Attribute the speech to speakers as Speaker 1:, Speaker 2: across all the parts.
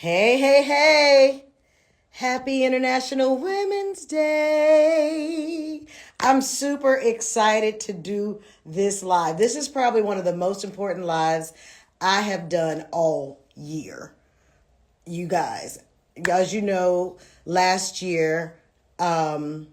Speaker 1: Hey, hey, hey. Happy International Women's Day. I'm super excited to do this live. This is probably one of the most important lives I have done all year. You guys, as you know, last year, or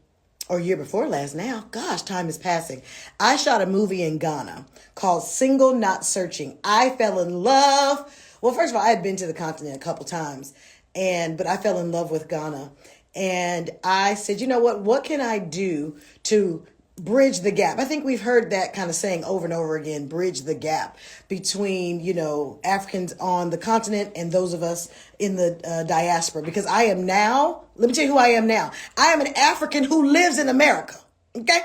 Speaker 1: year before last now, gosh, time is passing. I shot a movie in Ghana called Single Not Searching. I fell in love. Well, first of all, I had been to the continent a couple times, but I fell in love with Ghana. And I said, you know what can I do to bridge the gap? I think we've heard that kind of saying over and over again, bridge the gap between, Africans on the continent and those of us in the diaspora. Because I am now, let me tell you who I am now. I am an African who lives in America. Okay?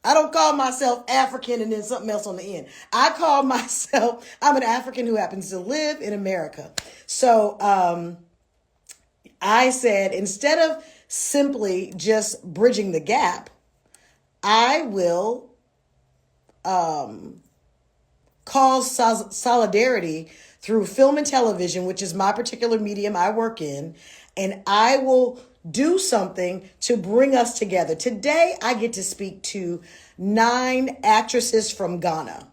Speaker 1: I don't call myself African and then something else on the end. I call myself, I'm an African who happens to live in America. So I said, instead of simply just bridging the gap, I will cause solidarity through film and television, which is my particular medium I work in, and I will do something to bring us together. Today, I get to speak to 9 actresses from Ghana.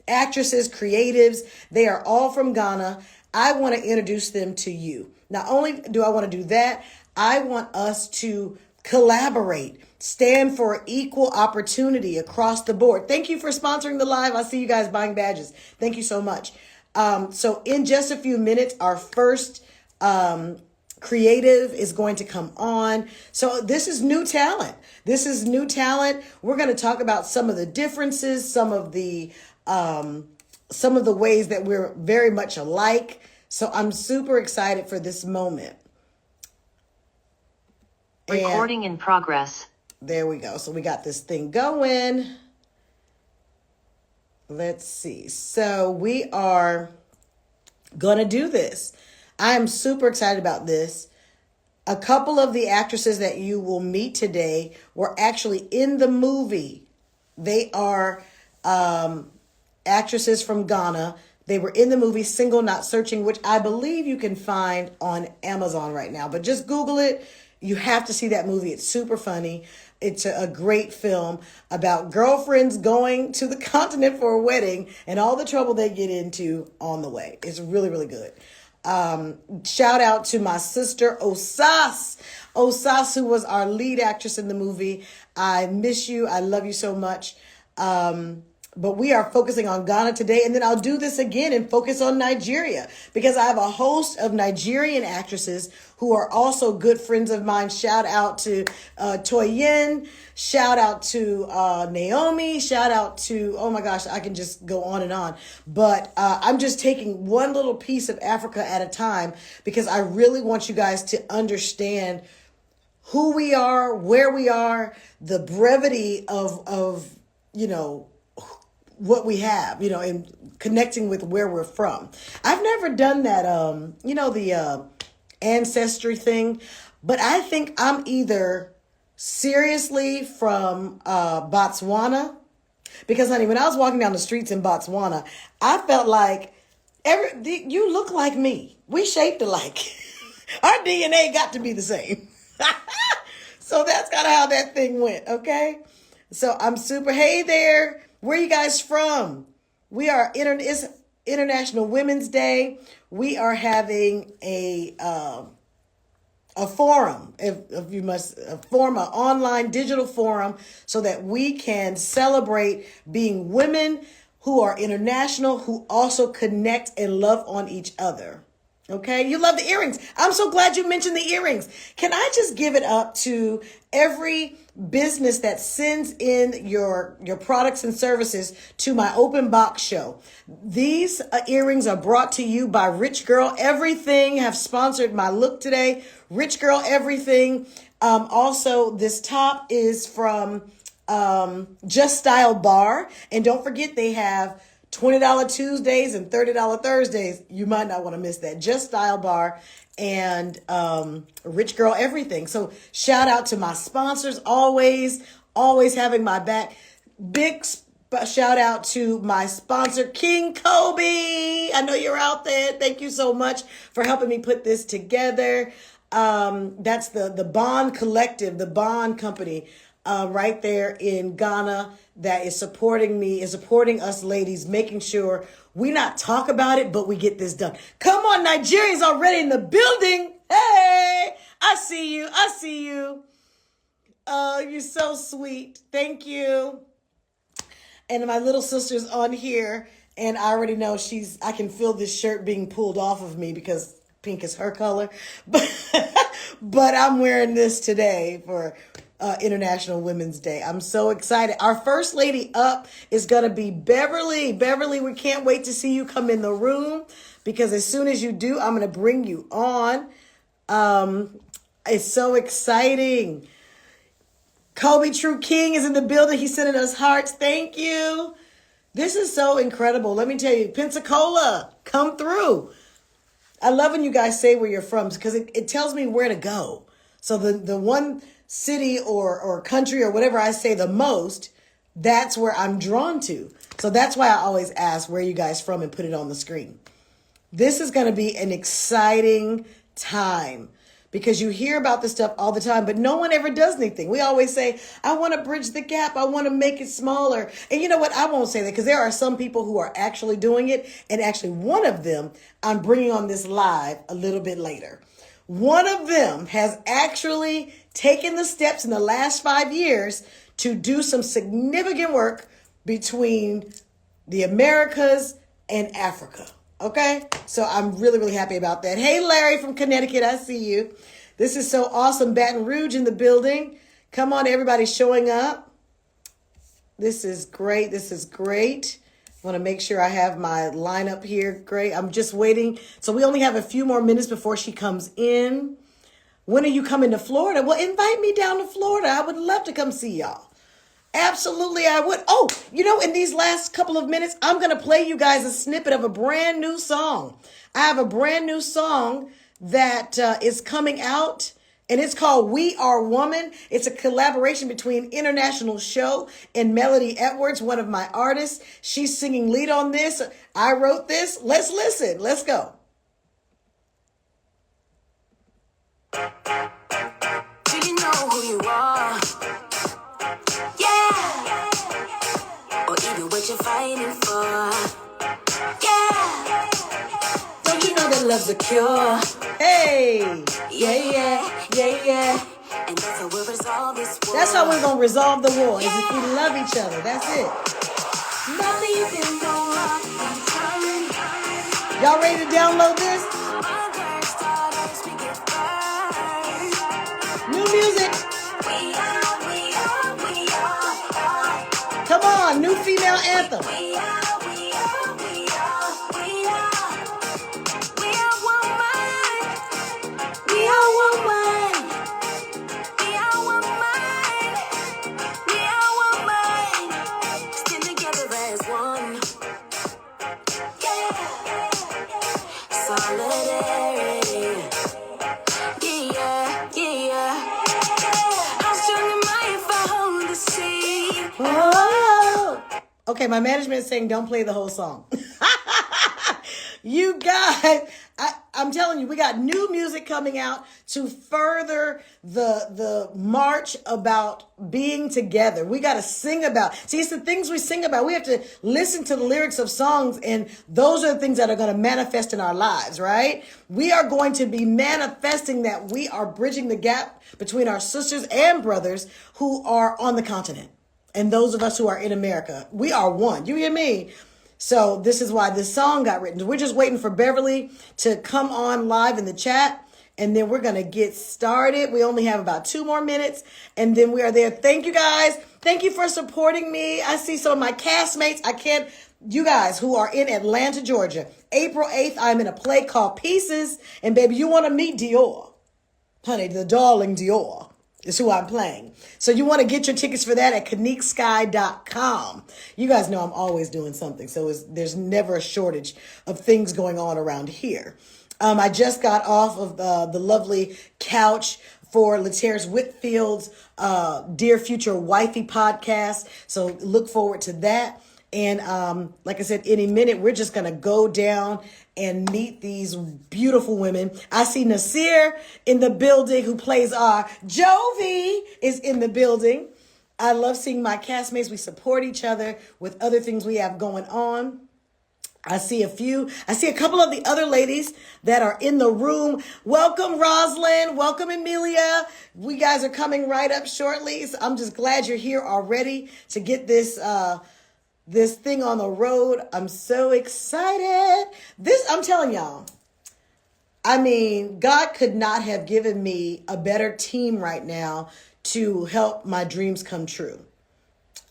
Speaker 1: Actresses, creatives, they are all from Ghana. I want to introduce them to you. Not only do I want to do that, I want us to collaborate, stand for equal opportunity across the board. Thank you for sponsoring the live. I see you guys buying badges. Thank you so much. So in just a few minutes, our first creative is going to come on. So this is new talent. We're going to talk about some of the differences, some of the ways that we're very much alike. So I'm super excited for this moment.
Speaker 2: Recording in progress.
Speaker 1: There we go. So we got this thing going. Let's see. So we are going to do this. I am super excited about this. A couple of the actresses that you will meet today were actually in the movie. They are actresses from Ghana. They were in the movie Single Not Searching, which I believe you can find on Amazon right now. But just Google it. You have to see that movie. It's super funny. It's a great film about girlfriends going to the continent for a wedding and all the trouble they get into on the way. It's really, really good. Shout out to my sister, Osas, who was our lead actress in the movie. I miss you. I love you so much. But we are focusing on Ghana today, and then I'll do this again and focus on Nigeria because I have a host of Nigerian actresses who are also good friends of mine. Shout out to Toyin, shout out to Naomi, shout out to, oh my gosh, I can just go on and on. But I'm just taking one little piece of Africa at a time because I really want you guys to understand who we are, where we are, the brevity of what we have, and connecting with where we're from. I've never done that, the ancestry thing, but I think I'm either seriously from Botswana, because honey, when I was walking down the streets in Botswana, I felt like you look like me. We shaped alike. Our DNA got to be the same. So that's kind of how that thing went. Okay. So I'm super, hey there. Where are you guys from? We are it's International Women's Day. We are having a forum, if you must, form an online digital forum so that we can celebrate being women who are international, who also connect and love on each other. Okay, you love the earrings. I'm so glad you mentioned the earrings. Can I just give it up to every business that sends in your products and services to my open box show? These earrings are brought to you by Rich Girl Everything, have sponsored my look today. Rich Girl Everything. Also, this top is from Just Style Bar. And don't forget, they have $20 Tuesdays and $30 Thursdays. You might not want to miss that. Just Style Bar and Rich Girl Everything. So shout out to my sponsors, always having my back. Big shout out to my sponsor, King Kobe. I know you're out there. Thank you so much for helping me put this together. That's the Bond Collective, the Bond Company, right there in Ghana, that is supporting me, is supporting us ladies, making sure we not talk about it, but we get this done. Come on, Nigerians already in the building. Hey, I see you. I see you. Oh, you're so sweet. Thank you. And my little sister's on here, and I already know I can feel this shirt being pulled off of me because pink is her color. But I'm wearing this today for International Women's Day. I'm so excited. Our first lady up is going to be Beverly. Beverly, we can't wait to see you come in the room, because as soon as you do, I'm going to bring you on. It's so exciting. Kobe True King is in the building. He's sending us hearts. Thank you. This is so incredible. Let me tell you, Pensacola, come through. I love when you guys say where you're from, because it tells me where to go. So the one city or country or whatever I say the most, that's where I'm drawn to. So that's why I always ask where you guys from and put it on the screen. This is going to be an exciting time, because you hear about this stuff all the time, but no one ever does anything. We always say, I want to bridge the gap. I want to make it smaller. And you know what? I won't say that, because there are some people who are actually doing it. And actually one of them, I'm bringing on this live a little bit later. One of them has actually taken the steps in the last 5 years to do some significant work between the Americas and Africa. Okay, so I'm really, really happy about that. Hey, Larry from Connecticut, I see you. This is so awesome. Baton Rouge in the building. Come on, everybody showing up. This is great. This is great. I want to make sure I have my lineup here. Great. I'm just waiting. So we only have a few more minutes before she comes in. When are you coming to Florida? Well, invite me down to Florida. I would love to come see y'all. Absolutely, I would. Oh, in these last couple of minutes, I'm going to play you guys a snippet of a brand new song. I have a brand new song that is coming out, and it's called We Are Woman. It's a collaboration between International Show and Melody Edwards, one of my artists. She's singing lead on this. I wrote this. Let's listen. Let's go.
Speaker 3: Do you know who you are? Yeah. Or even what you're fighting for. Yeah. Don't you know that love's a cure?
Speaker 1: Hey.
Speaker 3: Yeah. And that's how we'll resolve this war.
Speaker 1: That's how we're going to resolve the war, is if we love each other. That's it.
Speaker 3: Nothing you can go wrong.
Speaker 1: Y'all ready to download this? New music. Come on, new female anthem. Okay, my management is saying don't play the whole song. You guys, I'm telling you, we got new music coming out to further the march about being together. We got to sing about. See, it's the things we sing about. We have to listen to the lyrics of songs, and those are the things that are going to manifest in our lives, right? We are going to be manifesting that we are bridging the gap between our sisters and brothers who are on the continent. And those of us who are in America, we are one. You hear me? So this is why this song got written. We're just waiting for Beverly to come on live in the chat, and then we're going to get started. We only have about 2 more minutes, and then we are there. Thank you, guys. Thank you for supporting me. I see some of my castmates. You guys who are in Atlanta, Georgia, April 8th, I'm in a play called Pieces. And baby, you want to meet Dior. Honey, the darling Dior is who I'm playing. So you want to get your tickets for that at kaniksky.com. You guys know I'm always doing something. So there's never a shortage of things going on around here. I just got off of the lovely couch for Later's Whitfield's Dear Future Wifey podcast. So look forward to that. And like I said, any minute, we're just going to go down and meet these beautiful women. I see Nasir in the building, who plays our Jovi, is in the building. I love seeing my castmates. We support each other with other things we have going on. I see a couple of the other ladies that are in the room. Welcome, Roselyn. Welcome, Amelia. We guys are coming right up shortly. So I'm just glad you're here already to get this thing on the road. I'm so excited. I'm telling y'all, I mean, God could not have given me a better team right now to help my dreams come true.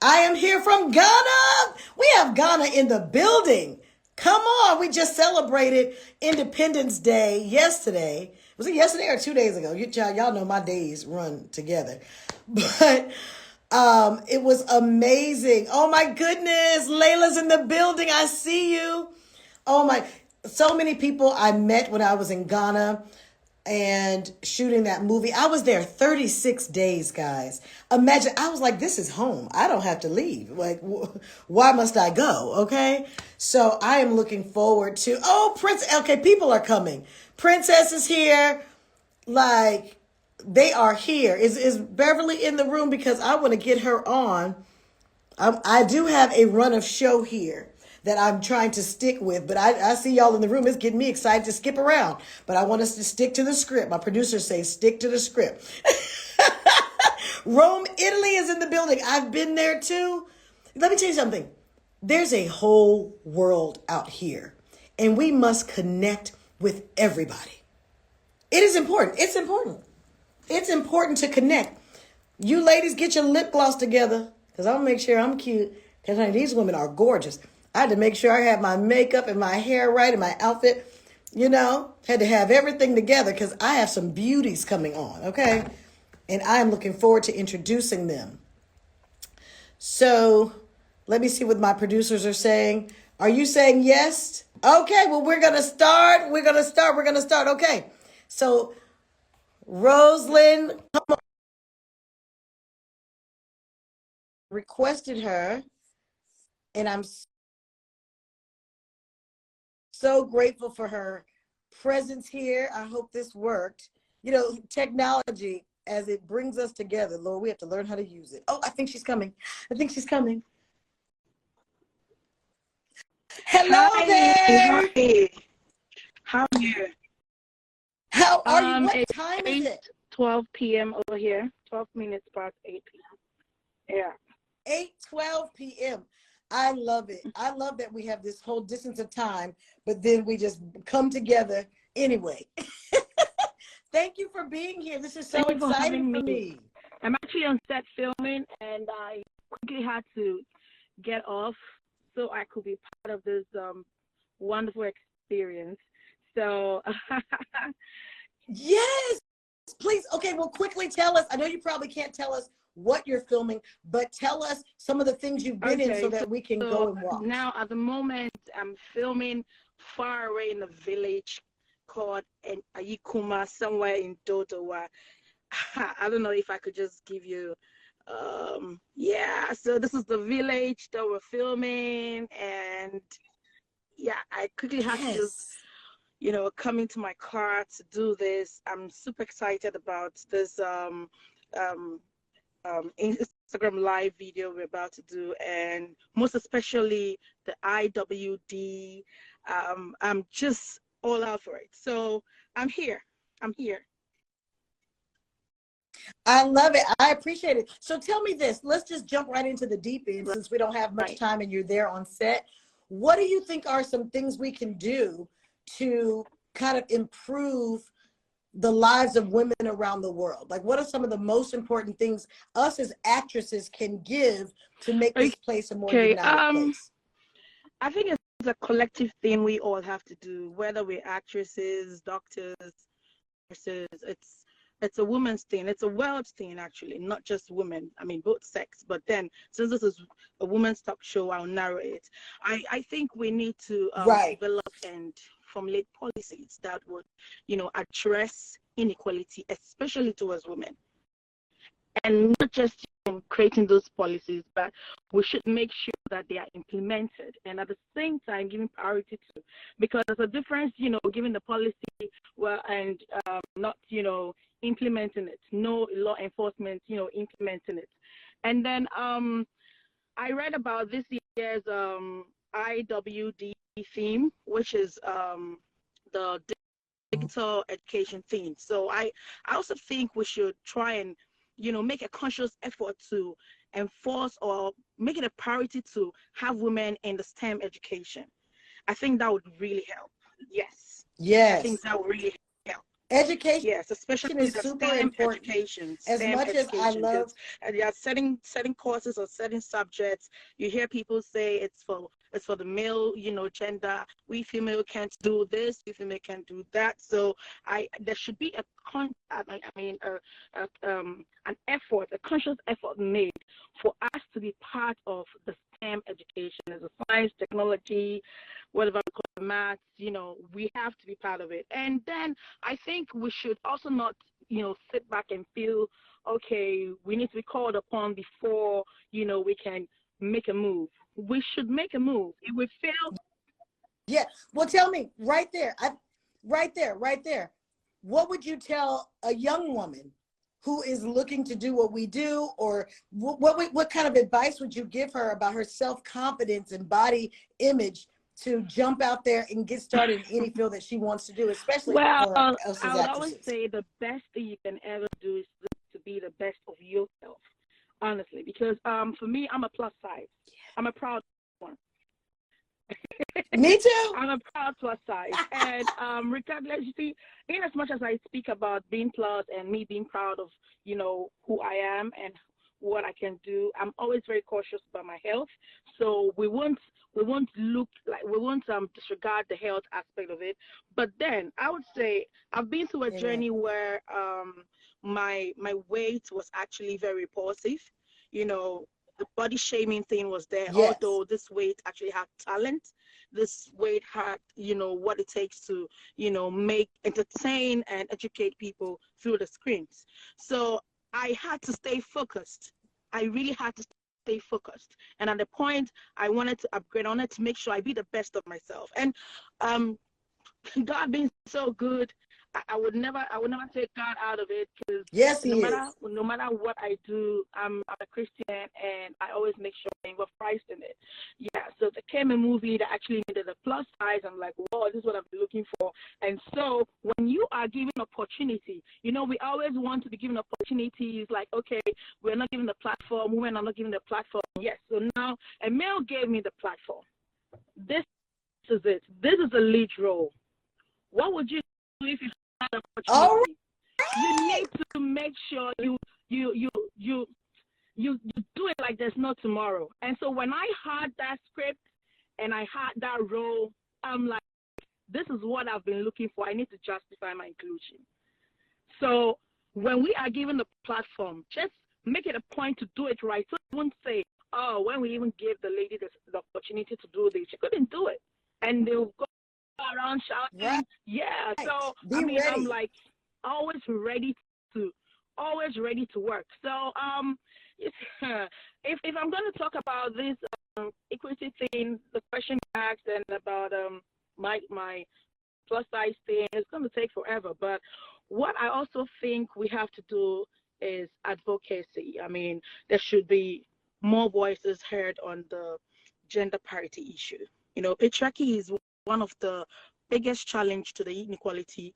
Speaker 1: I am here from Ghana. We have Ghana in the building. Come on. We just celebrated Independence Day yesterday. Was it yesterday or 2 days ago? Y'all know my days run together. But it was amazing. Oh my goodness. Layla's in the building. I see you. Oh my. So many people I met when I was in Ghana and shooting that movie. I was there 36 days, guys. Imagine, I was like, this is home. I don't have to leave. Like, why must I go? Okay. So I am looking forward to, okay, people are coming. Princess is here. Like, they are here. Is Beverly in the room? Because I want to get her on. I do have a run of show here that I'm trying to stick with, but I see y'all in the room. It's getting me excited to skip around, but I want us to stick to the script. My producers say stick to the script. Rome, Italy is in the building. I've been there too. Let me tell you something. There's a whole world out here, and we must connect with everybody. It is important. It's important. It's important to connect. You ladies, get your lip gloss together, because I'm going to make sure I'm cute, because these women are gorgeous. I had to make sure I had my makeup and my hair right and my outfit, had to have everything together because I have some beauties coming on, okay? And I am looking forward to introducing them. So let me see what my producers are saying. Are you saying yes? Okay, well, we're going to start. Okay. So Roselyn requested her, and I'm so grateful for her presence here. I hope this worked. Technology, as it brings us together, Lord, we have to learn how to use it. Oh, I think she's coming. Hello there.
Speaker 4: Hi. How are you?
Speaker 1: How are you? What time is it?
Speaker 4: 12 p.m. over here. 12 minutes past 8 p.m. Yeah.
Speaker 1: 8:12 p.m. I love it. I love that we have this whole distance of time, but then we just come together anyway. Thank you for being here. This is so exciting for me.
Speaker 4: I'm actually on set filming, and I quickly had to get off so I could be part of this wonderful experience. So,
Speaker 1: yes, please. Okay, well, quickly tell us. I know you probably can't tell us what you're filming, but tell us some of the things you've been in so that we can go and watch.
Speaker 4: Now, at the moment, I'm filming far away in a village called Ankomah, somewhere in Dodowa. I don't know if I could just give you, so this is the village that we're filming, and I quickly had to just, come into my car to do this. I'm super excited about this Instagram live video we're about to do, and most especially the IWD. I'm just all out for it. So I'm here.
Speaker 1: I love it. I appreciate it. So tell me this. Let's just jump right into the deep end since we don't have much time and you're there on set. What do you think are some things we can do to kind of improve the lives of women around the world? Like, what are some of the most important things us as actresses can give to make this place a more united place?
Speaker 4: I think it's a collective thing we all have to do, whether we're actresses, doctors, nurses. It's a woman's thing. It's a world thing, actually, not just women. I mean, both sex. But then, since this is a women's talk show, I'll narrow it. I think we need to develop and formulate policies that would, address inequality, especially towards women. And not just creating those policies, but we should make sure that they are implemented and at the same time giving priority to, because there's a difference, giving the policy well and not, implementing it. No law enforcement, implementing it. And then I read about this year's IWD theme, which is the digital education theme. So I also think we should try and make a conscious effort to enforce or make it a priority to have women in the STEM education. I think that would really help. Yes. I think
Speaker 1: Yes.
Speaker 4: that would really help.
Speaker 1: Education,
Speaker 4: yes, especially
Speaker 1: is
Speaker 4: the
Speaker 1: super
Speaker 4: STEM
Speaker 1: important.
Speaker 4: education.
Speaker 1: As
Speaker 4: STEM
Speaker 1: much as I
Speaker 4: education,
Speaker 1: love,
Speaker 4: they are setting courses or setting subjects. You hear people say it's for the male, gender. We female can't do this. We female can't do that. So there should be an effort, a conscious effort made for us to be part of the STEM education as a science, technology, whatever we call it, maths. We have to be part of it. And then I think we should also not, sit back and feel, okay, we need to be called upon before, we can make a move. We should make a move. If we fail.
Speaker 1: yeah. Well, tell me right there, right there. What would you tell a young woman who is looking to do what we do, or what kind of advice would you give her about her self-confidence and body image to jump out there and get started in any field that she wants to do, especially
Speaker 4: Well,
Speaker 1: for us as
Speaker 4: I would always
Speaker 1: actresses?
Speaker 4: say the best thing you can ever do is to be the best of yourself, honestly, because for me, I'm a plus size. I'm a proud one.
Speaker 1: Me too.
Speaker 4: I'm a proud plus size. And regardless, you see, in as much as I speak about being plus and me being proud of, who I am and what I can do, I'm always very cautious about my health. So we won't disregard the health aspect of it. But then I would say I've been through a
Speaker 1: Amen.
Speaker 4: journey where my weight was actually very repulsive. The body shaming thing was there,
Speaker 1: Yes.
Speaker 4: although this weight actually had talent. This weight had, what it takes to, entertain and educate people through the screens. So I had to stay focused. I really had to stay focused. And at the point I wanted to upgrade, I wanted to make sure I be the best of myself. And God being so good, I would never take God out of it, because
Speaker 1: Yes,
Speaker 4: no
Speaker 1: he
Speaker 4: matter
Speaker 1: is.
Speaker 4: no matter what I do, I'm a Christian, and I always make sure I involve Christ in it. Yeah, so there came a movie that actually needed a plus size. I'm like, whoa, this is what I've been looking for. And so when you are given opportunity, we always want to be given opportunities. Like, okay, we're not given the platform, women are not given the platform. Yes, so now a male gave me the platform. This is it. This is the lead role. What would you do if you had an
Speaker 1: All
Speaker 4: opportunity? You
Speaker 1: right.
Speaker 4: need to make sure you do it like there's no tomorrow. And so when I had that script and I had that role, I'm like, this is what I've been looking for. I need to justify my inclusion. So when we are given the platform, just make it a point to do it right. So you won't say, oh, when we even gave the lady the opportunity to do this, she couldn't do it. And they'll go around
Speaker 1: Right.
Speaker 4: shouting, yeah. So
Speaker 1: Be
Speaker 4: I'm
Speaker 1: ready.
Speaker 4: like always ready to work. So if I'm going to talk about this equity thing, the question you asked, and about my plus size thing, it's going to take forever. But what I also think we have to do is advocacy. I mean, there should be more voices heard on the gender parity issue. Patriarchy is one of the biggest challenge to the inequality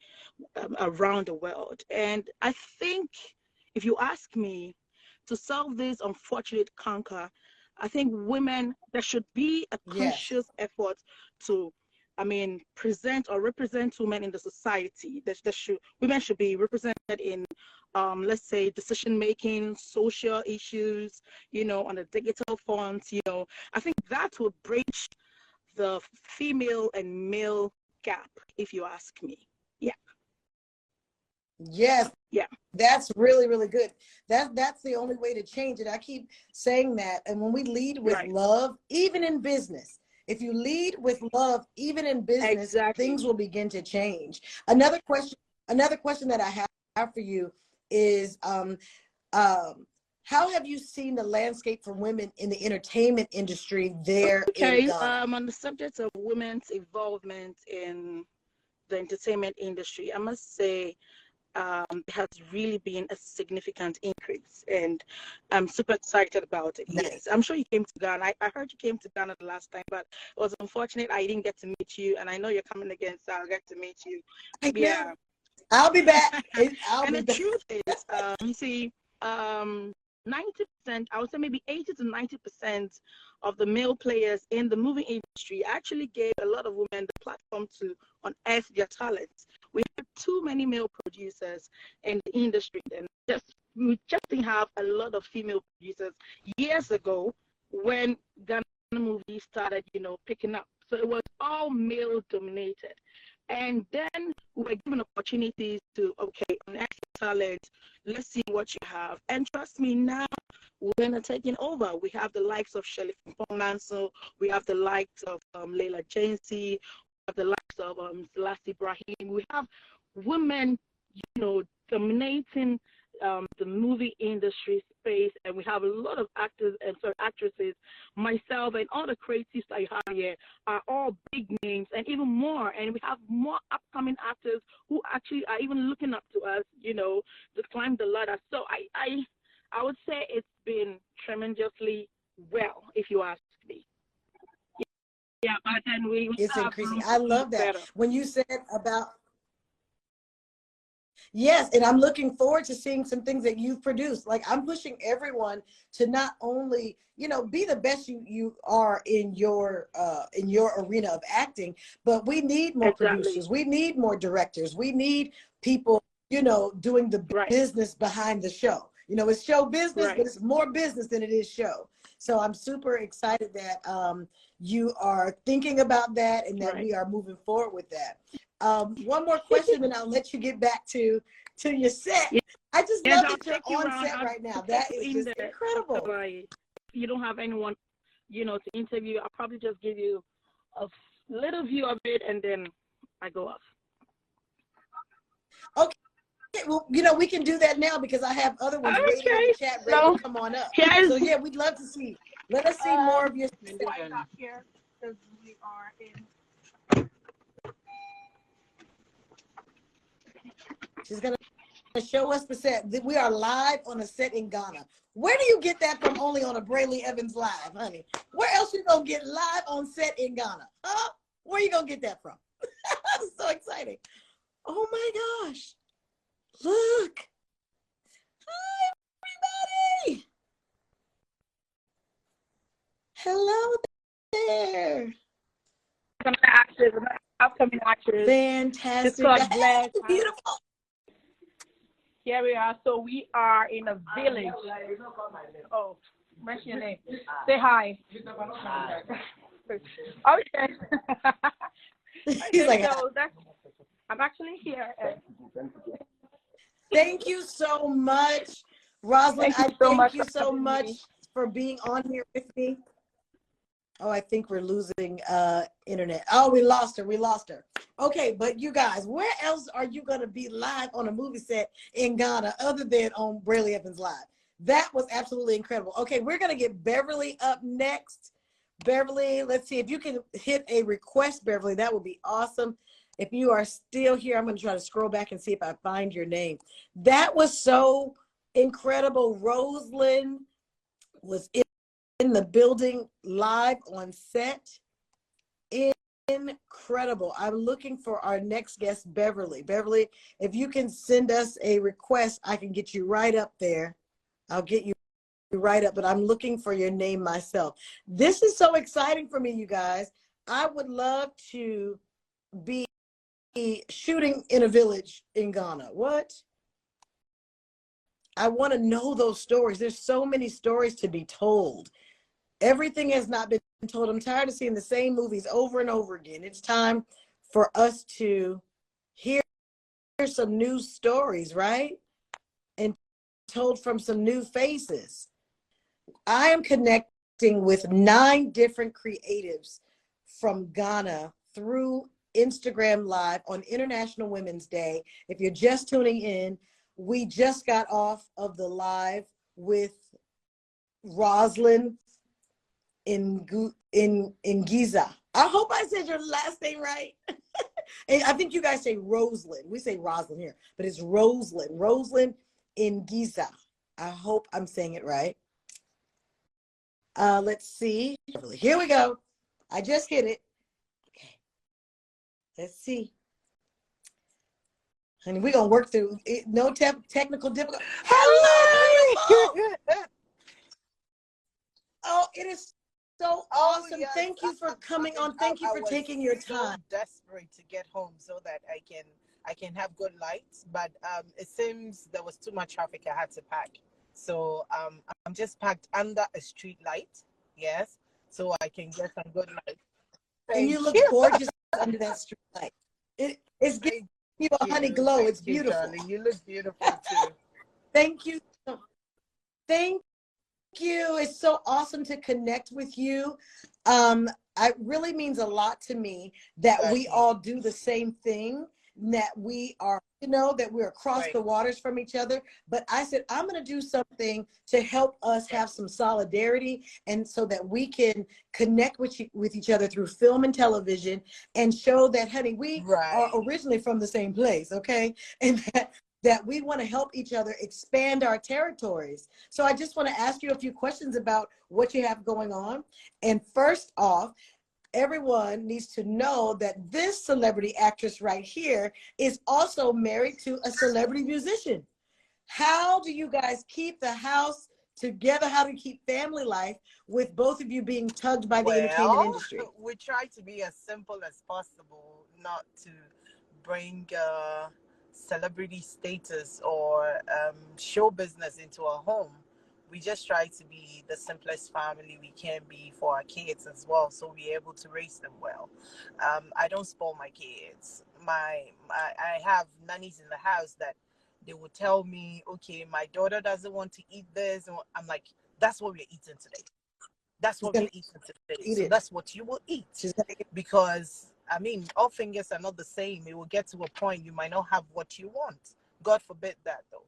Speaker 4: around the world. And I think, if you ask me, to solve this unfortunate canker, I think there should be a
Speaker 1: Yes.
Speaker 4: conscious effort to, present or represent women in the society. Women should be represented in, let's say, decision making, social issues, on the digital front. I think that will bridge the female and male gap, if you ask me. Yeah.
Speaker 1: Yes.
Speaker 4: Yeah.
Speaker 1: That's really, really good. That's the only way to change it. I keep saying that. And when we lead with
Speaker 4: Right.
Speaker 1: love, even in business, if you lead with love, even in business,
Speaker 4: Exactly.
Speaker 1: things will begin to change. Another question another question that I have for you is, how have you seen the landscape for women in the entertainment industry there in
Speaker 4: Okay,
Speaker 1: Ghana?
Speaker 4: on the subject of women's involvement in the entertainment industry, I must say has really been a significant increase, and I'm super excited about it.
Speaker 1: Nice.
Speaker 4: Yes, I'm sure you came to Ghana. I heard you came to Ghana the last time, but it was unfortunate I didn't get to meet you, and I know you're coming again, so I'll get to meet you.
Speaker 1: I
Speaker 4: Yeah.
Speaker 1: know. I'll be back. I'll
Speaker 4: And
Speaker 1: be
Speaker 4: the
Speaker 1: back.
Speaker 4: truth is, you see, 90%, I would say maybe 80 to 90% of the male players in the movie industry actually gave a lot of women the platform to unearth their talents. We have too many male producers in the industry, and we just didn't have a lot of female producers years ago when Ghana movies started, picking up. So it was all male dominated. And then we were given opportunities to, okay, next talent, let's see what you have. And trust me, now women are taking over. We have the likes of Shirley Manso, we have the likes of Leila Jansi, we have the likes of Selassie Ibrahim. We have women, dominating the movie industry space, and we have a lot of actors and actresses. Myself and all the creatives that you have here are all big names, and even more. And we have more upcoming actors who actually are even looking up to us, to climb the ladder. So I would say it's been tremendously well, if you ask me. Yeah, but then we
Speaker 1: It's
Speaker 4: have
Speaker 1: increasing.
Speaker 4: room
Speaker 1: I
Speaker 4: to do
Speaker 1: love that.
Speaker 4: better.
Speaker 1: When you said about, yes, and I'm looking forward to seeing some things that you've produced. Like, I'm pushing everyone to not only, be the best you are in your arena of acting, but we need more producers. We need more directors. We need people, doing the business behind the show. It's show business, but it's more business than it is show. So I'm super excited that you are thinking about that and that we are moving forward with that. One more question, and I'll let you get back to your set. I just love that you're on set right now. That is just incredible.
Speaker 4: If you don't have anyone, to interview, I'll probably just give you a little view of it, and then I go off.
Speaker 1: Okay. Well, we can do that now because I have other ones waiting in the chat ready to come on up. So yeah, we'd love to see. Let us see more of your set.
Speaker 4: Here, because we are in.
Speaker 1: She's gonna show us the set. We are live on a set in Ghana. Where do you get that from? Only on a Brely Evans Live, honey. Where else you gonna get live on set in Ghana? Huh? Where you gonna get that from? So exciting. Oh my gosh. Look. Hi, everybody. Hello there.
Speaker 4: Upcoming actors.
Speaker 1: Fantastic.
Speaker 4: That's
Speaker 1: beautiful.
Speaker 4: Here we are. So we are in a village. Oh, mention your name. Say hi. Okay.
Speaker 1: He's like,
Speaker 4: so I'm actually here.
Speaker 1: Thank you so much, Roselyn. Thank you so much for being on here with me. Oh, I think we're losing internet. Oh, we lost her. Okay, but you guys, where else are you going to be live on a movie set in Ghana other than on Brely Evans Live? That was absolutely incredible. Okay, we're going to get Beverly up next. Beverly, let's see if you can hit a request, Beverly. That would be awesome. If you are still here, I'm going to try to scroll back and see if I find your name. That was so incredible. Roselyn was in the building live on set. Incredible. I'm looking for our next guest, Beverly. Beverly, if you can send us a request, I can get you right up there. I'll get you right up, but I'm looking for your name myself. This is so exciting for me, you guys. I would love to be shooting in a village in Ghana. What? I want to know those stories. There's so many stories to be told. Everything has not been told. I'm tired of seeing the same movies over and over again. It's time for us to hear some new stories, right? And told from some new faces. I am connecting with 9 different creatives from Ghana through Instagram Live on International Women's Day. If you're just tuning in, we just got off of the live with Roselyn in Ngissah. I hope I said your last name right. And I think you guys say Roselyn. We say Roselyn here, but it's Roselyn. Roselyn in Ngissah. I hope I'm saying it right. Let's see. Here we go. I just hit it. Okay. Let's see. Honey, we're going to work through it. No technical difficulty. Hello, beautiful. Oh, it is so awesome.
Speaker 5: Yes.
Speaker 1: Thank you for coming on. Thank you for taking your time.
Speaker 5: So desperate to get home so that I can have good lights, but it seems there was too much traffic. I had to park. So I'm just parked under a street light. Yes. So I can get some good light.
Speaker 1: And you look gorgeous under that street light. It's giving you a honey glow. It's beautiful.
Speaker 5: Darling. You look beautiful too.
Speaker 1: Thank you. Thank you. It's so awesome to connect with you. It really means a lot to me that we all do the same thing, that we are, that we're across the waters from each other. But I said, I'm going to do something to help us have some solidarity, and so that we can connect with each other through film and television, and show that, honey, we are originally from the same place, okay? And that we want to help each other expand our territories. So I just want to ask you a few questions about what you have going on. And first off, everyone needs to know that this celebrity actress right here is also married to a celebrity musician. How do you guys keep the house together? How do you keep family life with both of you being tugged by the entertainment industry?
Speaker 5: We try to be as simple as possible, not to bring celebrity status or show business into our home. We just try to be the simplest family we can be for our kids as well, so we're able to raise them well. I don't spoil my kids. I have nannies in the house that they would tell me, okay, my daughter doesn't want to eat this. And I'm like, that's what we're eating today. That's what we're eating today. So that's what you will eat. Because, I mean, all fingers are not the same. It will get to a point you might not have what you want. God forbid that, though.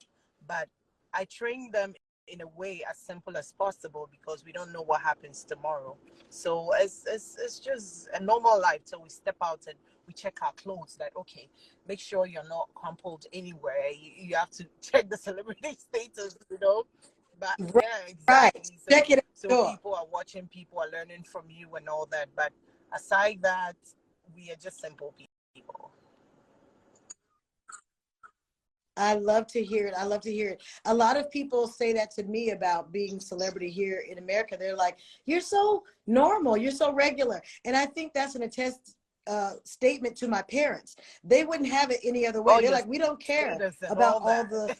Speaker 5: But I train them in a way as simple as possible, because we don't know what happens tomorrow. So it's just a normal life. So we step out and we check our clothes, that, okay, make sure you're not crumpled anywhere. You have to check the celebrity status, But yeah, exactly.
Speaker 1: Check it out.
Speaker 5: So people are watching, people are learning from you and all that. But aside that, we are just simple people.
Speaker 1: I love to hear it. I love to hear it. A lot of people say that to me about being celebrity here in America. They're like, you're so normal, you're so regular. And I think that's an statement to my parents. They wouldn't have it any other way. They're like, we don't care about all the,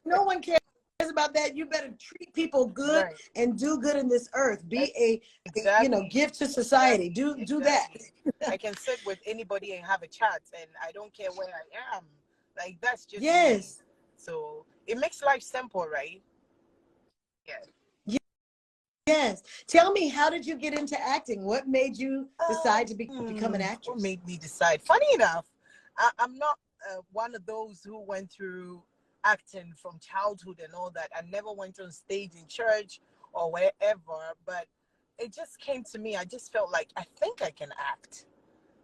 Speaker 1: no one cares about that. You better treat people good and do good in this earth. Be a give to society. Do that.
Speaker 5: I can sit with anybody and have a chat, and I don't care where I am. Like, that's just me. So it makes life simple, right?
Speaker 1: Yes. Tell me, how did you get into acting? What made you decide to become an actress?
Speaker 5: What made me decide? Funny enough, I'm not one of those who went through acting from childhood and all that. I never went on stage in church or wherever, but it just came to me. I just felt like, I think I can act.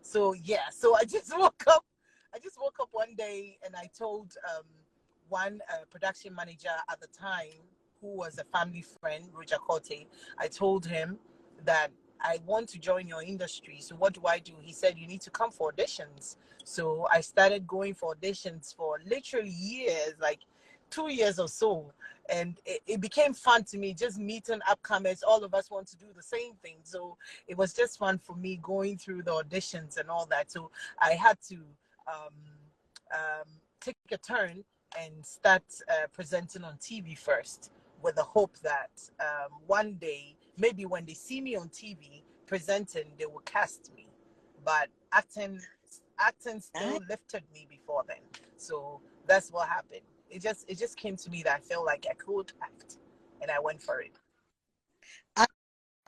Speaker 5: So yeah, so I just woke up one day and I told one production manager at the time, who was a family friend, Roger Cote. I told him that I want to join your industry. So what do I do? He said, you need to come for auditions. So I started going for auditions for literally years, like 2 years or so. And it became fun to me, just meeting upcomers. All of us want to do the same thing. So it was just fun for me going through the auditions and all that. So I had to take a turn and start presenting on TV first, with the hope that one day, maybe when they see me on TV presenting, they will cast me. But acting still lifted me before then. So that's what happened. It just came to me that I felt like I could act, and I went for it.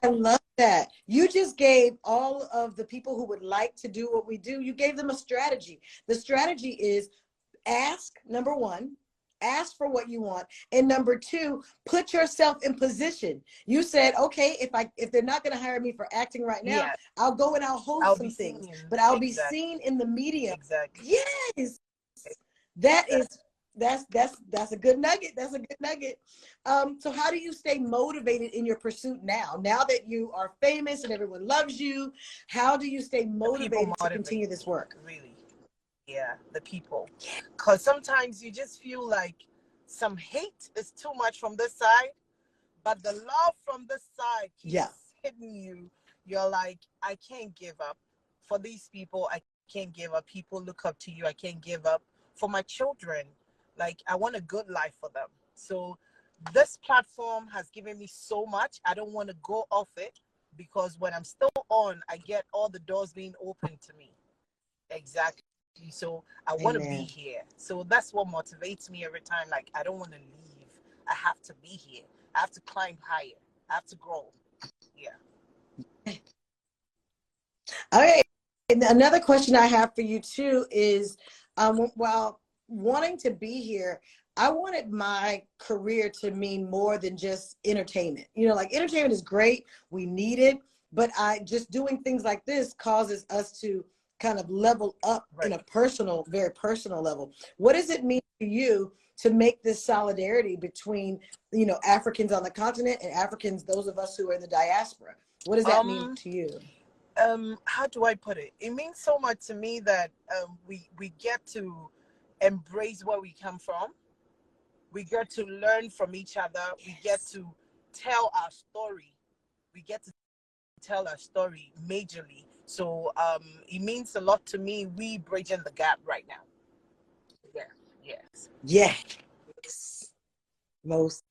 Speaker 1: I I love that. You just gave all of the people who would like to do what we do, you gave them a strategy. The strategy is ask, number one, ask for what you want. And number two, put yourself in position. You said, okay, if they're not going to hire me for acting right now,
Speaker 5: Yeah,
Speaker 1: I'll go and I'll host
Speaker 5: I'll
Speaker 1: some
Speaker 5: be
Speaker 1: things,
Speaker 5: seen.
Speaker 1: but I'll be
Speaker 5: Exactly.
Speaker 1: seen in the media.
Speaker 5: Exactly.
Speaker 1: Yes. That is that's a good nugget. That's a good nugget. So how do you stay motivated in your pursuit now? Now that you are famous and everyone loves you, how do you stay motivated to continue this work?
Speaker 5: Really. Yeah, the people. Because sometimes you just feel like some hate is too much from this side, but the love from this side
Speaker 1: Yeah.
Speaker 5: keeps hitting you. You're like, I can't give up. For these people, I can't give up. People look up to you. I can't give up. For my children, like, I want a good life for them. So this platform has given me so much. I don't want to go off it, because when I'm still on, I get all the doors being opened to me. Exactly. So I want to be
Speaker 1: Amen.
Speaker 5: here. So that's what motivates me every time. Like, I don't want to leave. I have to be here. I have to climb higher. I have to grow. Yeah.
Speaker 1: All right. And another question I have for you too is, while wanting to be here, I wanted my career to mean more than just entertainment. You know, like entertainment is great, we need it, but I just doing things like this causes us to kind of level up in a personal, very personal level. What does it mean to you to make this solidarity between, you know, Africans on the continent and Africans, those of us who are in the diaspora? What does that mean to you?
Speaker 5: How do I put it? It means so much to me that we get to embrace where we come from. We get to learn from each other. We get to tell our story. We get to tell our story majorly. So it means a lot to me. We bridging the gap right now. Yeah. Yes.
Speaker 1: Yes. Most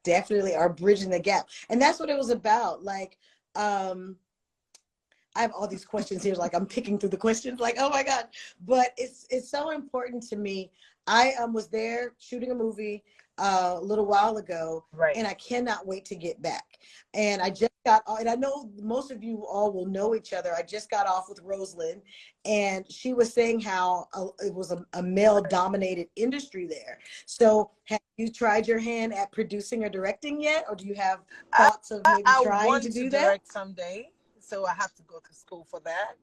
Speaker 1: definitely are bridging the gap. And that's what it was about. Like, I have all these questions here, like I'm picking through the questions, like, oh my God. But it's so important to me. I was there shooting a movie a little while ago,
Speaker 5: Right.
Speaker 1: and I cannot wait to get back. And I just got, and I know most of you all will know each other. I just got off with Roselyn, and she was saying how it was a male-dominated industry there. So have you tried your hand at producing or directing yet? Or do you have thoughts of maybe
Speaker 5: I
Speaker 1: trying to
Speaker 5: want to
Speaker 1: do that?
Speaker 5: direct someday, so I have to go to school for that.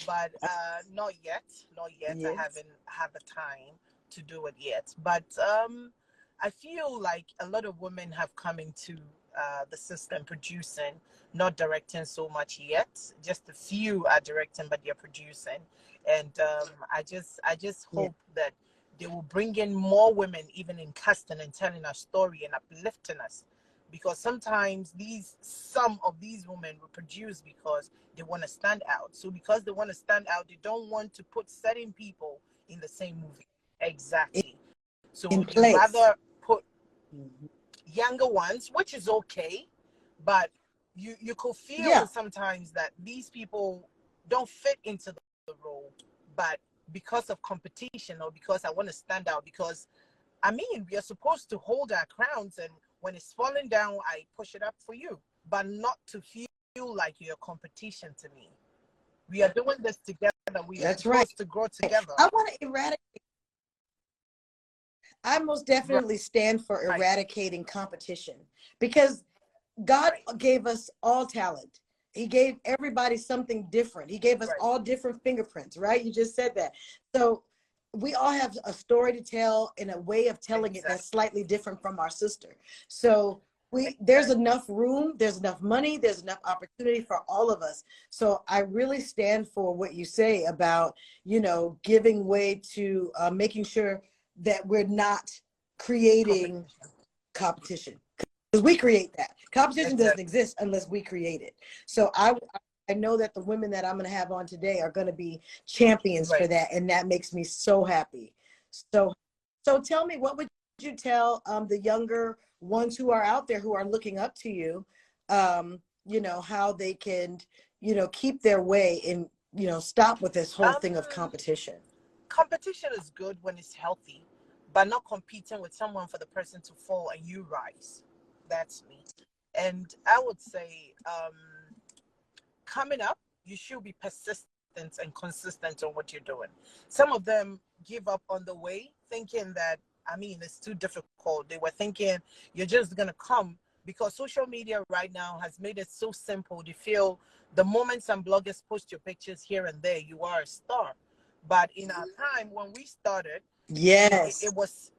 Speaker 5: But not yet. Not yet. I
Speaker 1: Yes.
Speaker 5: haven't had the time to do it yet. But I feel like a lot of women have come into the system producing, not directing so much yet. Just a few are directing, but they're producing. And I just
Speaker 1: Yeah.
Speaker 5: hope that they will bring in more women, even in casting and telling our story and uplifting us, because sometimes some of these women will produce because they want to stand out. So because they want to stand out, they don't want to put certain people in the same movie. Exactly. So
Speaker 1: In
Speaker 5: they
Speaker 1: place.
Speaker 5: rather put
Speaker 1: Mhm.
Speaker 5: younger ones, which is okay, but you could feel
Speaker 1: Yeah.
Speaker 5: sometimes that these people don't fit into the role, but because of competition, or because I want to stand out, because I mean, we are supposed to hold our crowns, and when it's falling down, I push it up for you, but not to feel like you're a competition to me. We are doing this together. We are
Speaker 1: That's right.
Speaker 5: supposed to grow together.
Speaker 1: I want to eradicate. I most definitely stand for
Speaker 5: Right.
Speaker 1: eradicating competition, because God gave us all talent. He gave everybody something different. He gave us
Speaker 5: Right.
Speaker 1: all different fingerprints, right? You just said that. So we all have a story to tell and a way of telling it that's
Speaker 5: Exactly.
Speaker 1: slightly different from our sister. So there's enough room, there's enough money, there's enough opportunity for all of us. So I really stand for what you say about, you know, giving way to making sure that we're not creating competition, because we create that. Competition doesn't
Speaker 5: Exactly.
Speaker 1: exist unless we create it. So I know that the women that I'm going to have on today are going to be champions for
Speaker 5: Right.
Speaker 1: that, and that makes me so happy. So so tell me, what would you tell the younger ones who are out there who are looking up to you, you know, how they can, you know, keep their way and, you know, stop with this whole thing of competition?
Speaker 5: Competition is good when it's healthy, but not competing with someone for the person to fall and you rise. That's me. And I would say, coming up, you should be persistent and consistent on what you're doing. Some of them give up on the way, thinking that, it's too difficult. They were thinking you're just going to come, because social media right now has made it so simple. They feel the moment some bloggers post your pictures here and there, you are a star. But in our time when we started,
Speaker 1: Yes.
Speaker 5: it was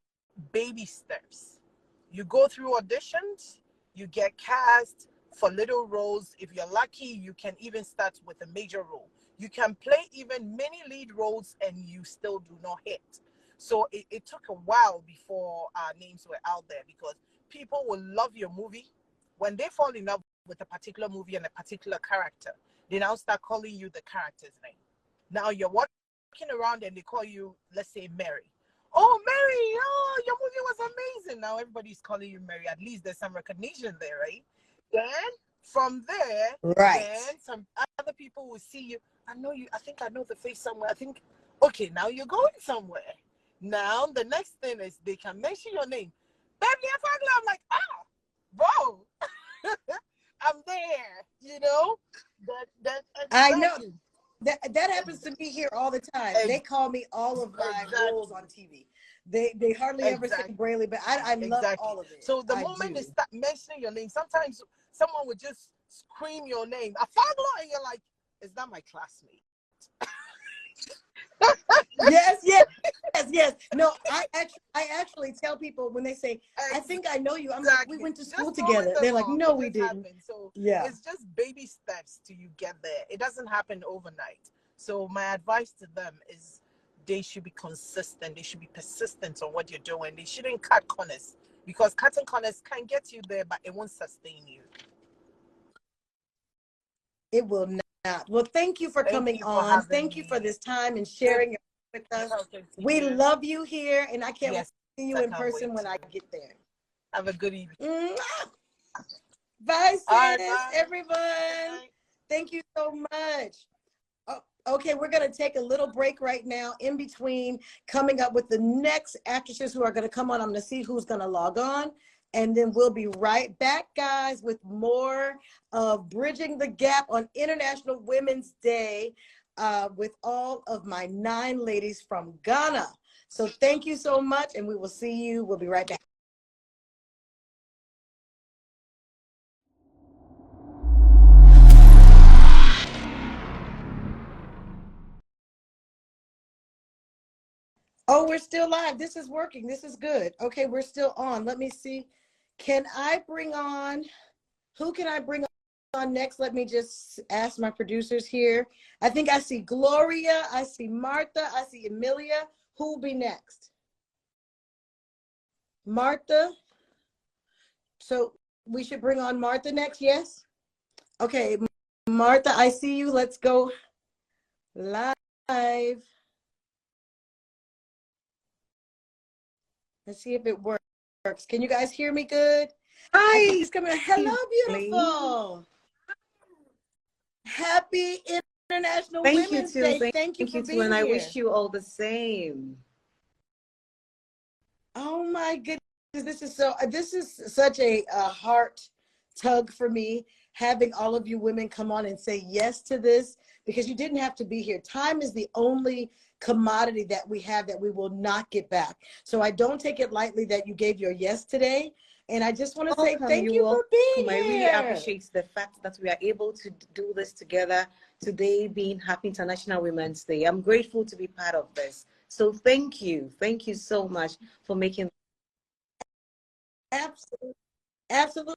Speaker 5: baby steps. You go through auditions, you get cast for little roles. If you're lucky, you can even start with a major role. You can play even many lead roles and you still do not hit. So it took a while before our names were out there, because people will love your movie. When they fall in love with a particular movie and a particular character, they now start calling you the character's name. Now you're walking around and they call you, let's say, Mary. Oh, Mary, oh, your movie was amazing. Now everybody's calling you Mary. At least there's some recognition there, right? Then from there,
Speaker 1: Right.
Speaker 5: then some other people will see you. I know you. I think I know the face somewhere. I think, okay, now you're going somewhere. Now the next thing is they can mention your name. Beverly Afaglo. I'm like, bro, I'm there. You know that
Speaker 1: I know.
Speaker 5: exactly.
Speaker 1: That happens to me here all the time. They call me all of my roles on TV. They hardly ever say Brely, but I love all of it.
Speaker 5: So the moment they start mentioning your name, sometimes someone would just scream your name, Afaglo, and you're like, is that my classmate?
Speaker 1: Yes. No, I actually tell people when they say, I think I know you. I'm like, we went to school together. They're like, no, we didn't.
Speaker 5: So
Speaker 1: yeah,
Speaker 5: it's just baby steps till you get there. It doesn't happen overnight. So my advice to them is they should be consistent. They should be persistent on what you're doing. They shouldn't cut corners, because cutting corners can get you there, but it won't sustain you.
Speaker 1: it will not. Well, thank you for coming on. Thank you for this time and sharing with us. We love you here, and I can't wait to see you in person when I get there.
Speaker 5: Have a good evening.
Speaker 1: Bye, sis, bye. Everyone. Bye. Thank you so much. Okay, we're going to take a little break right now in between coming up with the next actresses who are going to come on. I'm going to see who's going to log on. And then we'll be right back, guys, with more of Bridging the Gap on International Women's Day with all of my 9 ladies from Ghana. So thank you so much, and we will see you. We'll be right back. Oh, we're still live. This is working. This is good. Okay, we're still on. Let me see. Can I bring on, who can I bring on next? Let me just ask my producers here. I think I see Gloria. I see Martha. I see Emilia. Who will be next? Martha. So we should bring on Martha next, yes? Okay, Martha, I see you. Let's go live. Let's see if it works. Can you guys hear me good? Hi. It's coming. Hello, beautiful. Happy International Women's Day. Thank you for being here.
Speaker 6: And I wish you all the same.
Speaker 1: Oh my goodness. This is such a heart tug for me, having all of you women come on and say yes to this, because you didn't have to be here. Time is the only commodity that we have that we will not get back. So I don't take it lightly that you gave your yes today. And I just want to say thank you for being here.
Speaker 6: I really appreciate the fact that we are able to do this together today, being Happy International Women's Day. I'm grateful to be part of this. So thank you. Thank you so much for making.
Speaker 1: Absolutely.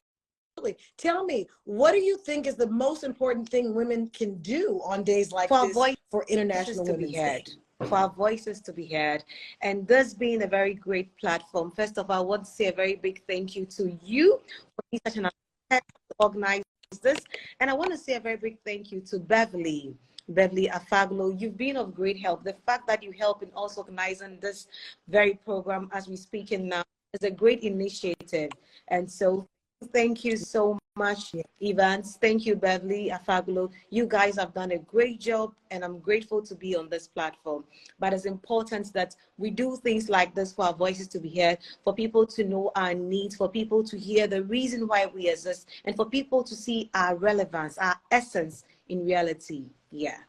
Speaker 1: Tell me, what do you think is the most important thing women can do on days like this for International Women's Day?
Speaker 6: For our voices to be heard, and this being a very great platform. First of all, I want to say a very big thank you to you for being such an to organize this, and I want to say a very big thank you to Beverly Afaglo. You've been of great help. The fact that you help in also organizing this very program as we speak in now is a great initiative, and so Thank you so much, Evans. Thank you, Beverly, Afaglo. You guys have done a great job, and I'm grateful to be on this platform. But it's important that we do things like this for our voices to be heard, for people to know our needs, for people to hear the reason why we exist, and for people to see our relevance, our essence in reality. Yeah.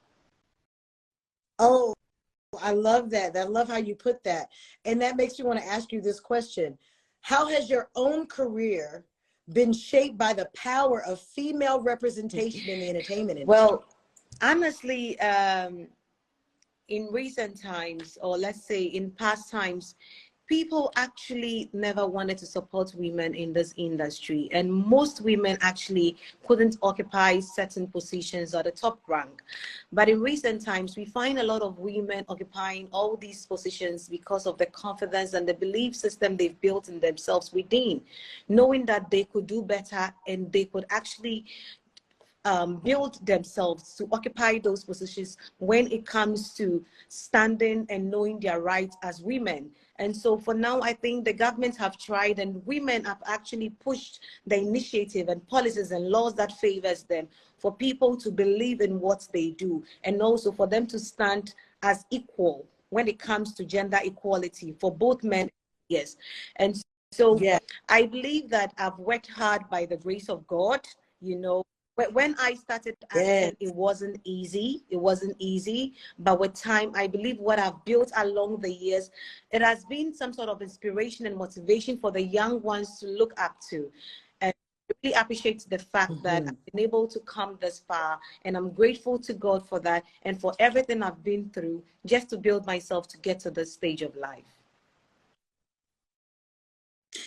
Speaker 1: Oh, I love that. I love how you put that. And that makes me want to ask you this question. How has your own career been shaped by the power of female representation in the entertainment industry?
Speaker 6: Well, honestly, in recent times, or let's say in past times, people actually never wanted to support women in this industry, and most women actually couldn't occupy certain positions or the top rank. But in recent times, we find a lot of women occupying all these positions because of the confidence and the belief system they've built in themselves within, knowing that they could do better and they could actually build themselves to occupy those positions when it comes to standing and knowing their rights as women. And so for now, I think the governments have tried, and women have actually pushed the initiative and policies and laws that favors them for people to believe in what they do, and also for them to stand as equal when it comes to gender equality for both men. Yes. And so
Speaker 1: Yeah.
Speaker 6: I believe that I've worked hard by the grace of God. You know, when I started
Speaker 1: Yes.
Speaker 6: acting, it wasn't easy. It wasn't easy. But with time, I believe what I've built along the years, it has been some sort of inspiration and motivation for the young ones to look up to. And I really appreciate the fact that I've been able to come this far. And I'm grateful to God for that and for everything I've been through just to build myself to get to this stage of life.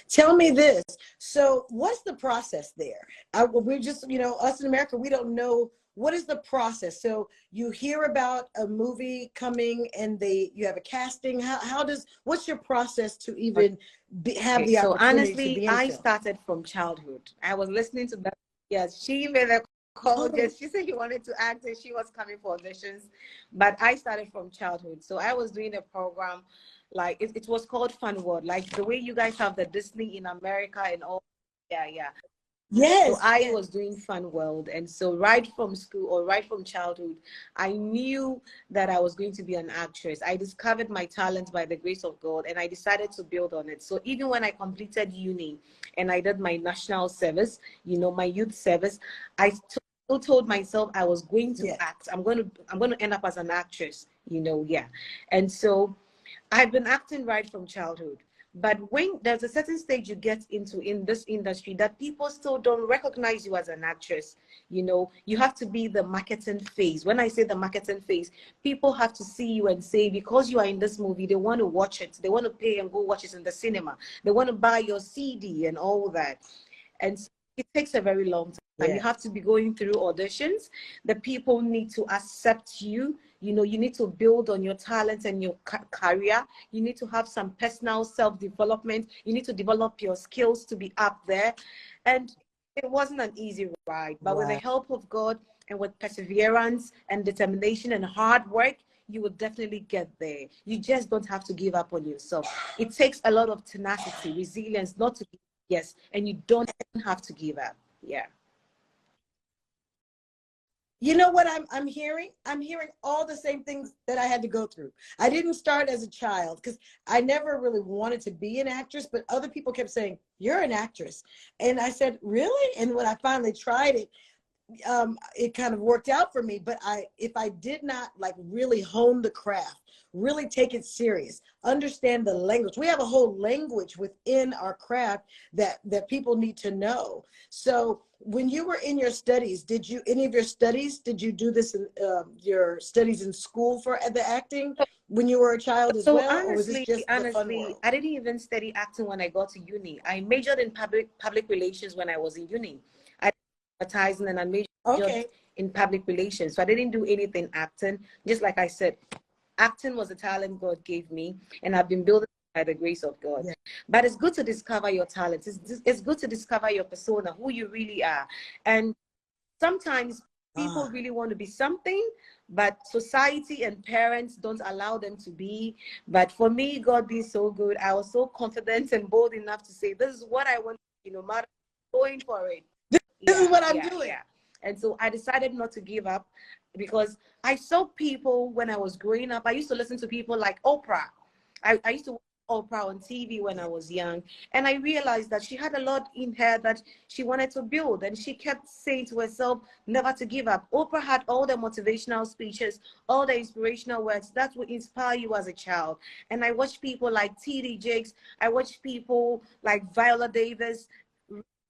Speaker 1: Tell me this. So what's the process there? We're just, us in America, we don't know. What is the process? So you hear about a movie coming and you have a casting. What's your process to even have the
Speaker 6: So
Speaker 1: opportunity to
Speaker 6: honestly,
Speaker 1: be in a
Speaker 6: I
Speaker 1: film?
Speaker 6: started from childhood. I was listening to that. Yes, she made a call. Just she said she wanted to act and she was coming for auditions, but I started from childhood. So I was doing a program, like it was called Fun World, like the way you guys have the Disney in America and all. Yeah, yeah. So
Speaker 1: Yes.
Speaker 6: I was doing Fun World, and so right from school or right from childhood, I knew that I was going to be an actress. I discovered my talent by the grace of God, and I decided to build on it. So even when I completed uni and I did my national service, my youth service, I still told myself I was going to act. I'm going to end up as an actress. Yeah. And so I've been acting right from childhood. But when there's a certain stage you get into in this industry that people still don't recognize you as an actress, you have to be the marketing phase. When I say the marketing phase, people have to see you and say, because you are in this movie, they want to watch it. They want to pay and go watch it in the cinema. They want to buy your CD and all that. And so it takes a very long time. You have to be going through auditions. The people need to accept you. You need to build on your talent and your career. You need to have some personal self-development. You need to develop your skills to be up there. And it wasn't an easy ride, but with the help of God and with perseverance and determination and hard work, you will definitely get there. You just don't have to give up on yourself. It takes a lot of tenacity, resilience, not to give. Yes, and you don't have to give up. Yeah.
Speaker 1: You know what I'm hearing? I'm hearing all the same things that I had to go through. I didn't start as a child because I never really wanted to be an actress, but other people kept saying, "You're an actress." And I said, "Really?" And when I finally tried it, it kind of worked out for me. But if I did not really hone the craft, really take it serious, understand the language. We have a whole language within our craft that people need to know. So when you were in your studies, did you do this in your studies in school for the acting when you were a child as
Speaker 6: So
Speaker 1: well, or was this
Speaker 6: honestly,
Speaker 1: just the fun world?
Speaker 6: I didn't even study acting when I got to uni. I majored in public relations when I was in uni. I did advertising and I majored in public relations. So I didn't do anything acting. Just like I said, acting was a talent God gave me, and I've been building by the grace of God. But it's good to discover your talents. It's good to discover your persona, who you really are. And sometimes people really want to be something, but society and parents don't allow them to be. But for me, God being so good, I was so confident and bold enough to say, this is what I want, no matter going for it.
Speaker 1: This is what I'm doing.
Speaker 6: Yeah. And so I decided not to give up because I saw people when I was growing up. I used to listen to people like Oprah. I used to watch Oprah on TV when I was young. And I realized that she had a lot in her that she wanted to build. And she kept saying to herself, never to give up. Oprah had all the motivational speeches, all the inspirational words that would inspire you as a child. And I watched people like T.D. Jakes. I watched people like Viola Davis,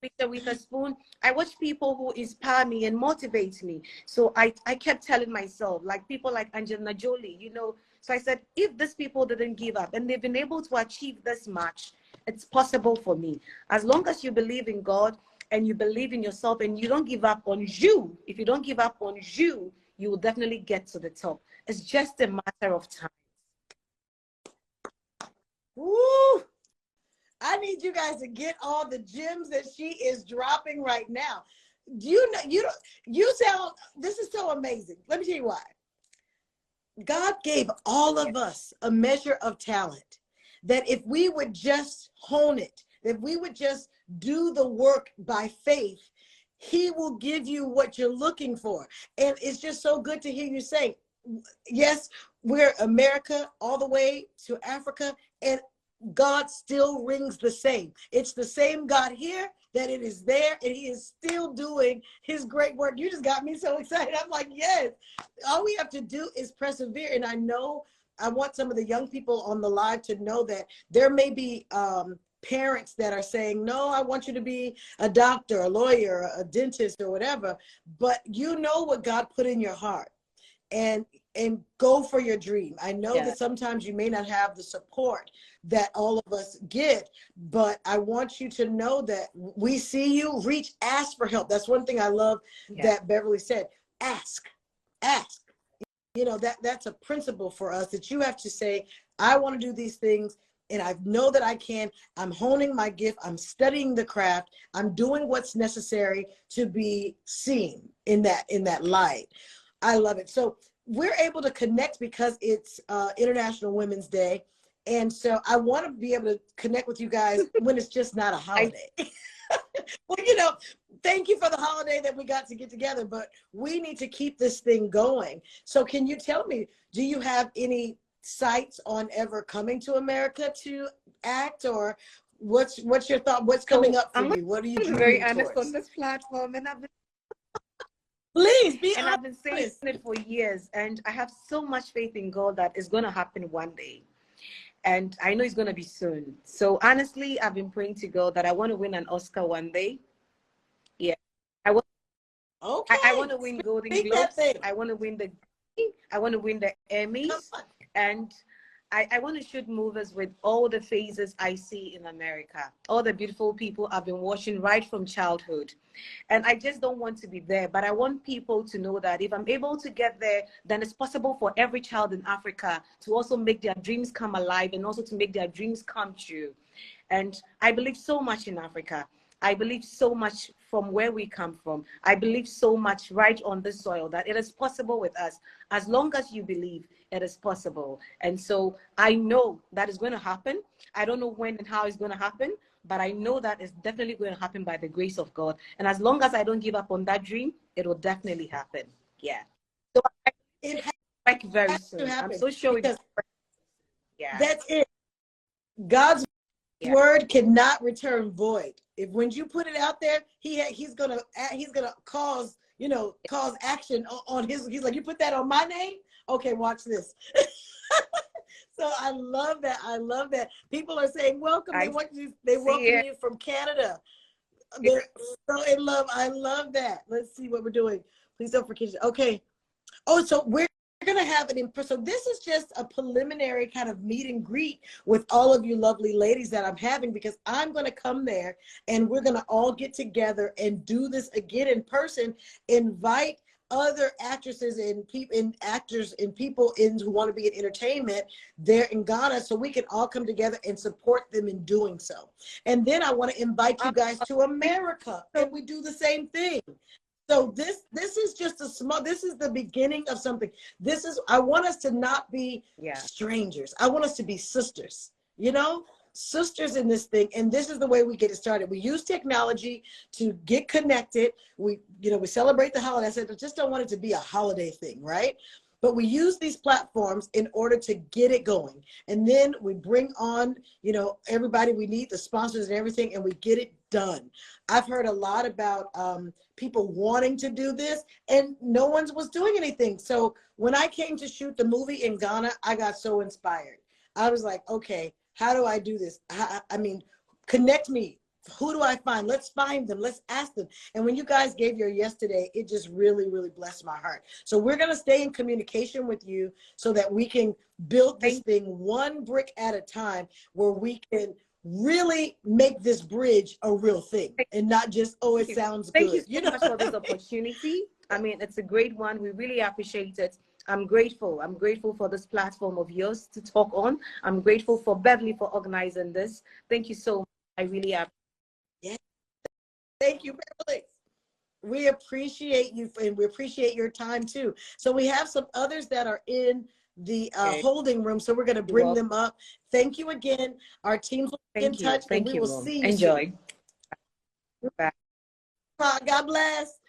Speaker 6: Victor Witherspoon. I watch people who inspire me and motivate me. So I kept telling myself, like people like Angelina Jolie, you know. So I said, if these people didn't give up and they've been able to achieve this much, it's possible for me. As long as you believe in God and you believe in yourself and you don't give up on you, if you don't give up on you, you will definitely get to the top. It's just a matter of time.
Speaker 1: Woo! I need you guys to get all the gems that she is dropping right now. You know, you sound, this is so amazing. Let me tell you why. God gave all of us a measure of talent that if we would just hone it, if we would just do the work by faith, he will give you what you're looking for. And it's just so good to hear you say, yes, we're America all the way to Africa, and God still rings the same. It's the same God here that it is there, and he is still doing his great work. You just got me so excited. I'm like, yes, all we have to do is persevere. And I know I want some of the young people on the live to know that there may be parents that are saying, no, I want you to be a doctor, a lawyer, a dentist, or whatever, but you know what God put in your heart. And go for your dream. I know that sometimes you may not have the support that all of us get, but I want you to know that we see you. Reach, ask for help. That's one thing I love that Beverly said. Ask. You know, that's a principle for us, that you have to say, I want to do these things, and I know that I can. I'm honing my gift. I'm studying the craft. I'm doing what's necessary to be seen in that light. I love it. So we're able to connect because it's International Women's Day. And so I want to be able to connect with you guys when it's just not a holiday. Well, you know, thank you for the holiday that we got to get together, but we need to keep this thing going. So can you tell me, do you have any sights on ever coming to America to act, or what's your thought? What's coming up for you? What are you dreaming
Speaker 6: very honest
Speaker 1: towards?
Speaker 6: on this platform, and
Speaker 1: Please be honest.
Speaker 6: I've been saying it for years, and I have so much faith in God that it's going to happen one day. And I know it's going to be soon. So honestly, I've been praying to God that I want to win an Oscar one day. Yeah. I want to win Golden Globes. I want to win the Emmys. And I want to shoot movies with all the faces I see in America, all the beautiful people I've been watching right from childhood. And I just don't want to be there, but I want people to know that if I'm able to get there, then it's possible for every child in Africa to also make their dreams come alive and also to make their dreams come true. And I believe so much in Africa. I believe so much from where we come from. I believe so much right on this soil that it is possible with us. As long as you believe, it is possible. And so I know that is going to happen. I don't know when and how it's going to happen, but I know that it's definitely going to happen by the grace of God. And as long as I don't give up on that dream, it will definitely happen. Yeah. So it like very soon. I'm so sure it's
Speaker 1: that's it. God's word cannot return void. If when you put it out there, he's gonna cause action on his. He's like, you put that on my name, okay, watch this. So I love that. I love that. People are saying welcome. They welcome you from Canada. They're so in love. I love that. Let's see what we're doing. Please don't forget. Okay. Oh, so we're going to have an in-person. So this is just a preliminary kind of meet and greet with all of you lovely ladies that I'm having, because I'm going to come there and we're going to all get together and do this again in person. Invite other actresses and actors and people who want to be in entertainment there in Ghana, so we can all come together and support them in doing so. And then I want to invite you guys to America, and we do the same thing. So this is just this is the beginning of something. I want us to not be strangers. I want us to be sisters, you know? sisters in this thing, and this is the way we get it started. We use technology to get connected. We celebrate the holiday. I said, I just don't want it to be a holiday thing, right? But we use these platforms in order to get it going. And then we bring on, everybody we need, the sponsors and everything, and we get it done. I've heard a lot about people wanting to do this, and no one was doing anything. So when I came to shoot the movie in Ghana, I got so inspired. I was like, okay, how do I do this? I mean, connect me. Who do I find? Let's find them. Let's ask them. And when you guys gave your yes today, it just really, really blessed my heart. So we're going to stay in communication with you so that we can build this thing one brick at a time, where we can really make this bridge a real thing and not just, oh, it sounds good.
Speaker 6: Thank you so much for this opportunity. I mean, it's a great one. We really appreciate it. I'm grateful. I'm grateful for this platform of yours to talk on. I'm grateful for Beverly for organizing this. Thank you so much. I really appreciate it.
Speaker 1: Yeah. Thank you, Beverly. We appreciate you, and we appreciate your time too. So we have some others that are in the holding room, so we're going to bring them up. Thank you again. Our teams will be in touch, and we will see you
Speaker 6: Enjoy.
Speaker 1: soon. God bless.